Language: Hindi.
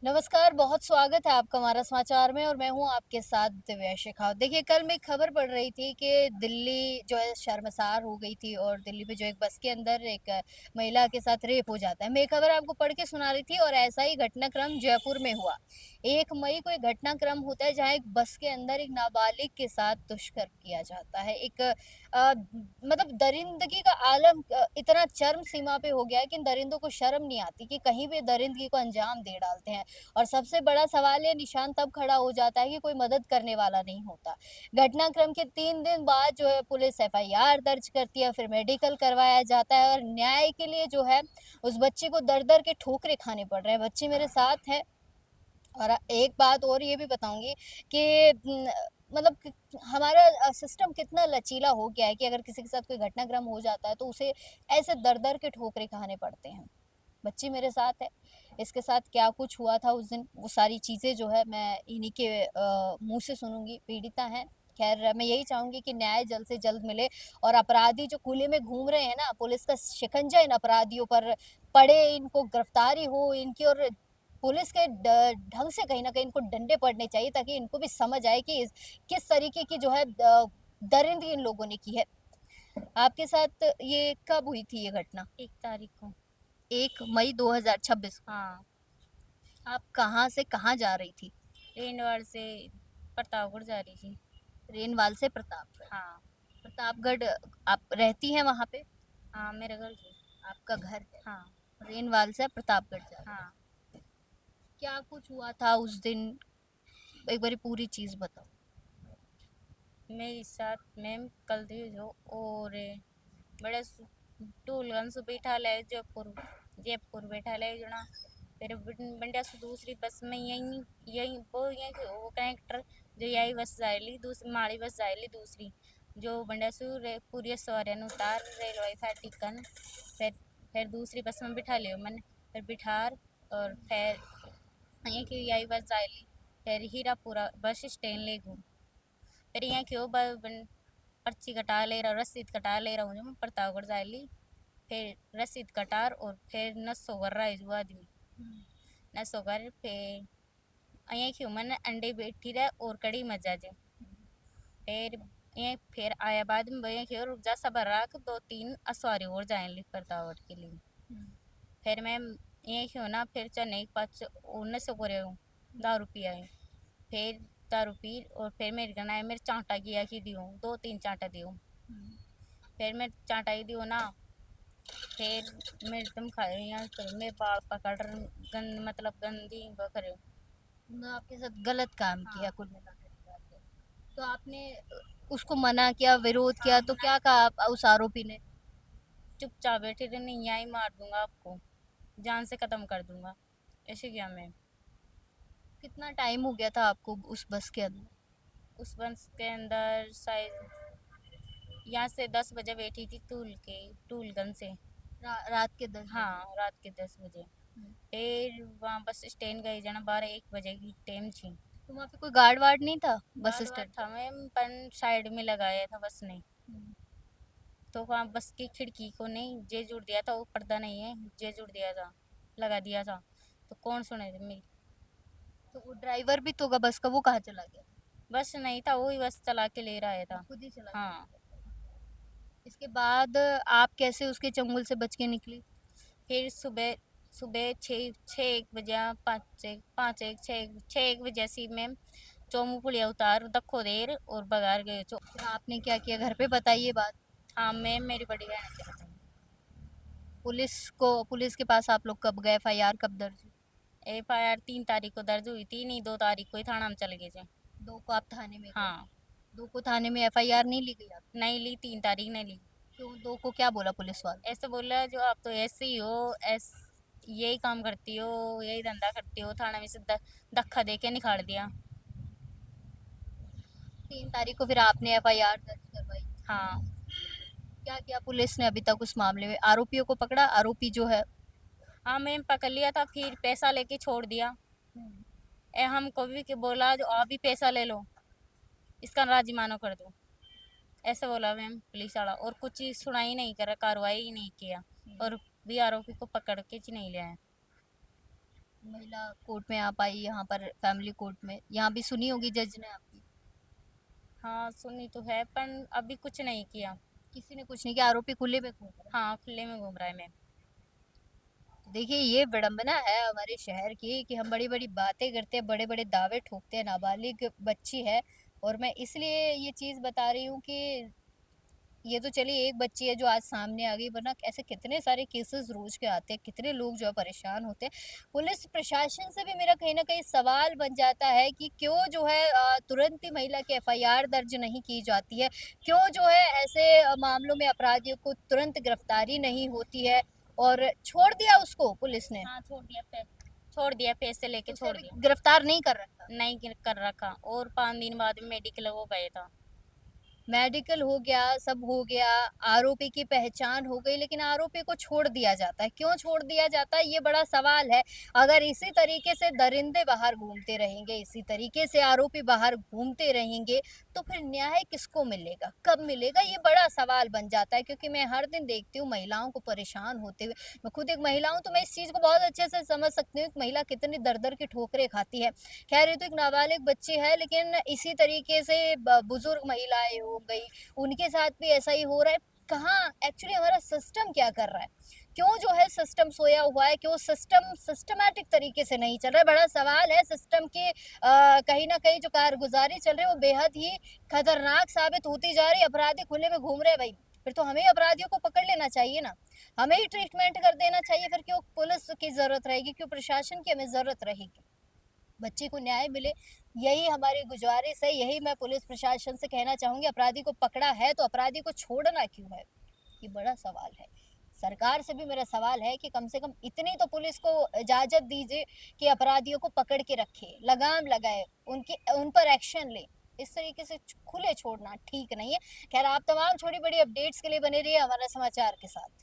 नमस्कार, बहुत स्वागत है आपका हमारा समाचार में और मैं हूँ आपके साथ दिव्या शेखावत। देखिए, कल मैं एक खबर पढ़ रही थी कि दिल्ली जो है शर्मसार हो गई थी और दिल्ली में जो एक बस के अंदर एक महिला के साथ रेप हो जाता है। मैं ये खबर आपको पढ़ के सुना रही थी और ऐसा ही घटनाक्रम जयपुर में हुआ। 1 मई को एक घटनाक्रम होता है जहाँ एक बस के अंदर एक नाबालिग के साथ दुष्कर्म किया जाता है। एक मतलब दरिंदगी का आलम इतना चरम सीमा पे हो गया है कि इन दरिंदों को शर्म नहीं आती कि कहीं भी दरिंदगी को अंजाम दे डालते हैं। और सबसे बड़ा सवाल ये निशान तब खड़ा हो जाता है कि कोई मदद करने वाला नहीं होता। घटनाक्रम के 3 दिन बाद जो है पुलिस एफआईआर दर्ज करती है, फिर मेडिकल करवाया जाता है और न्याय के लिए जो है उस बच्चे को दर-दर के ठोकरें खाने पड़ रहे हैं। बच्ची मेरे साथ है और एक बात और ये भी बताऊँगी कि मतलब कि हमारा सिस्टम कितना लचीला हो गया है कि अगर किसी के साथ कोई घटनाक्रम हो जाता है तो उसे ऐसे दर-दर के ठोकरें खाने पड़ते हैं। बच्ची मेरे साथ है, इसके साथ क्या कुछ हुआ था उस दिन, वो सारी चीज़ें जो है मैं इन्हीं के मुँह से सुनूँगी, पीड़िता हैं। ख़ैर मैं यही चाहूँगी कि न्याय जल्द से जल्द मिले और अपराधी जो खुले में घूम रहे हैं ना, पुलिस का शिकंजा इन अपराधियों पर पड़े, इनको गिरफ्तारी हो इनकी और पुलिस के ढंग से कहीं न कहीं इनको डंडे पड़ने चाहिए ताकि इनको भी समझ आए कि किस तरीके की जो है दरिंदगी इन लोगों ने की है। आपके साथ ये कब हुई थी ये घटना? 1 तारीख को। 1 मई 2026 को। हाँ, आप कहाँ से कहाँ जा रही थी? रेनवाड़ से प्रतापगढ़ जा रही थी। रेनवाल से प्रतापगढ़। हाँ, प्रतापगढ़ आप रहती हैं वहाँ पे? हाँ, मेरा घर जो आपका घर है। हाँ, रेनवाल से प्रतापगढ़ जा रही हाँ। हैं। क्या कुछ हुआ था उस दिन? एक बारी पूरी चीज़ बताओ। मेरे साथ मैम कल थी जो और बड़ा टूलगन से बैठा ले जयपुर जयपुर बैठा ले जो ना फिर बंडिया से दूसरी बस में यहीं यहीं वो कनेक्टर जो यही बस जाएली दूसरी माड़ी बस जाएली दूसरी जो बंडिया से पूरी सवारियां उतार रेलवे था टिकन फिर दूसरी बस में बिठा लियो मैंने फिर बिठार और फिर यहाँ की यही बस जाएली फिर हीरापुरा बस स्टैंड ले गूँ फिर यहाँ क्यों पर्ची कटा ले रहा रसीद कटा ले रहा हूँ जो मैं प्रतापगढ़ जाएली फिर रसीद कटार और फिर नसो कर रहा है जो आदमी नसो कर फिर यहाँ क्यों मैंने अंडे बैठी रहे और कड़ी मजा जे फिर ये फिर आया बाद में भैया क्यों रुक जा सबर रख 2-3 असवारी और जाएंगे प्रतापगढ़ के लिए फिर मैं ये क्यों ना फिर चेन्नई 1900 को रहे हूँ दारू पिया है फिर दारू पी और फिर मेरे कहना है मेरे चांटा किया कि दियो 2-3 चांटा दियो फिर मैं चांटा ही दियो ना फिर मैं एकदम खाए यहाँ करो मैं बाल पकड़ मतलब गंदी करे उन्होंने आपके साथ गलत काम किया हाँ कुल मिलाकर की बात है। तो आपने उसको मना किया, विरोध हाँ किया तो मना क्या कहा उस आरोपी ने? चुपचाप बैठे रहे नहीं यहाँ ही मार दूंगा आपको जान से खत्म कर दूंगा ऐसे किया मैं कितना टाइम हो गया था आपको उस बस के अंदर? उस बस के अंदर शायद यहाँ से 10 बजे बैठी थी टूलगन से रात के 10 बजे? हाँ रात के 10 बजे हम्म। फिर वहाँ बस स्टैंड गई जाना 12-1 बजे की टाइम थी तो वहाँ पे कोई गार्ड वार्ड नहीं था बस गार्ड वार्ड स्टैंड था मैम पर साइड में लगाया था बस ने पे? तो वहाँ बस की खिड़की को नहीं जे जुड़ दिया था वो पर्दा नहीं है जे जुड़ दिया था लगा दिया था तो कौन सुने मेरी तो वो ड्राइवर भी तो होगा बस का, वो कहाँ चला गया? बस नहीं था वही बस चला के ले रहा वो था खुद ही चला के ले हाँ गया था। इसके बाद आप कैसे उसके चंगुल से बच के निकली? फिर सुबह सुबह 6-1 बजे 5-1 6-1 बजे मैम चोमू पुलिया उतार दखो देर और बगार गए चो फिर आपने क्या किया, घर पे बताइए बात? हाँ मैम मेरी बड़ी बहन है क्या पुलिस के पास आप लोग कब गए? एफआईआर कब दर्ज हुई? FIR 3 तारीख को दर्ज हुई थी नहीं 2 तारीख को ही थाना में चले गए थे 2 को आप थाने में गए? हाँ 2 को थाने में एफआईआर नहीं ली गई आप? नहीं ली 3 तारीख नहीं ली क्यों? 2 को क्या बोला पुलिस वालों? ऐसे बोला जो आप तो ऐसे ही हो ऐस यही काम करती हो यही धंधा करती हो थाना में से धक्का दे के निकाल दिया 3 तारीख को फिर आपने एफआईआर दर्ज करवाई। हाँ क्या किया पुलिस ने अभी तक उस मामले में? आरोपियों को पकड़ा? आरोपी जो है हाँ मैम पकड़ लिया था फिर पैसा लेके छोड़ दिया हमको भी कि बोला जो आप भी पैसा ले लो इसका राजी मानो कर दो ऐसे बोला मैम पुलिस वाला और कुछ ही सुनाई नहीं करा कार्रवाई ही नहीं किया और भी आरोपी को पकड़ के नहीं लिया है महिला कोर्ट में आप आई, यहाँ पर फैमिली कोर्ट में, यहाँ भी सुनी होगी जज ने आपकी? हाँ सुनी तो है पर अभी कुछ नहीं किया। किसी ने कुछ नहीं किया, आरोपी खुले में घूम रहा है। हाँ खुले में घूम रहा है मैम। देखिए ये विडंबना है हमारे शहर की कि हम बड़ी बड़ी बातें करते हैं, बड़े बड़े दावे ठोकते हैं, नाबालिग बच्ची है। और मैं इसलिए ये चीज़ बता रही हूँ कि ये तो चलिए एक बच्ची है जो आज सामने आ गई, वरना ऐसे कितने सारे केसेस रोज के आते हैं, कितने लोग जो है परेशान होते हैं। पुलिस प्रशासन से भी मेरा कहीं ना कहीं सवाल बन जाता है कि क्यों जो है तुरंत ही महिला की एफआईआर दर्ज नहीं की जाती है, क्यों जो है ऐसे मामलों में अपराधियों को तुरंत गिरफ्तारी नहीं होती है, और छोड़ दिया उसको पुलिस ने। हाँ छोड़ दिया पैसे लेके उसे छोड़ अभी दिया। गिरफ्तार नहीं कर रखा। नहीं कर रखा और 5 दिन बाद मेडिकल वो गए था। मेडिकल हो गया, सब हो गया, आरोपी की पहचान हो गई, लेकिन आरोपी को छोड़ दिया जाता है। क्यों छोड़ दिया जाता है, ये बड़ा सवाल है। अगर इसी तरीके से दरिंदे बाहर घूमते रहेंगे, इसी तरीके से आरोपी बाहर घूमते रहेंगे, तो फिर न्याय किसको मिलेगा, कब मिलेगा, ये बड़ा सवाल बन जाता है। क्योंकि मैं हर दिन देखती हूँ महिलाओं को परेशान होते हुए। मैं खुद एक महिला हूँ, तो मैं इस चीज़ को बहुत अच्छे से समझ सकती हूँ कि महिला कितनी दर दर की ठोकरें खाती है। खैर ये तो एक नाबालिग बच्ची है, लेकिन इसी तरीके से बुजुर्ग महिलाएं हो गई, उनके साथ भी ऐसा ही हो रहा है। कहाँ एक्चुअली हमारा सिस्टम क्या कर रहा है, क्यों जो है सिस्टम सोया हुआ है, क्यों सिस्टम सिस्टमैटिक तरीके से नहीं चल रहा है, बड़ा सवाल है। सिस्टम की कहीं ना कहीं जो कारगुजारी चल रही है वो बेहद ही खतरनाक साबित होती जा रही है। अपराधी खुले में घूम रहे हैं भाई, फिर तो हमें अपराधियों को पकड़ लेना चाहिए ना, हमें ही ट्रीटमेंट कर देना चाहिए। फिर क्यों पुलिस की जरूरत रहेगी, क्यों प्रशासन की हमें जरूरत रहेगी? बच्चे को न्याय मिले, यही हमारी गुजारिश है, यही मैं पुलिस प्रशासन से कहना चाहूंगी। अपराधी को पकड़ा है तो अपराधी को छोड़ना क्यों है, ये बड़ा सवाल है। सरकार से भी मेरा सवाल है कि कम से कम इतनी तो पुलिस को इजाजत दीजिए कि अपराधियों को पकड़ के रखे, लगाम लगाए, उनकी उन पर एक्शन ले। इस तरीके से खुले छोड़ना ठीक नहीं है। खैर आप तमाम छोटी बड़ी अपडेट्स के लिए बने रहिए हमारे समाचार के साथ।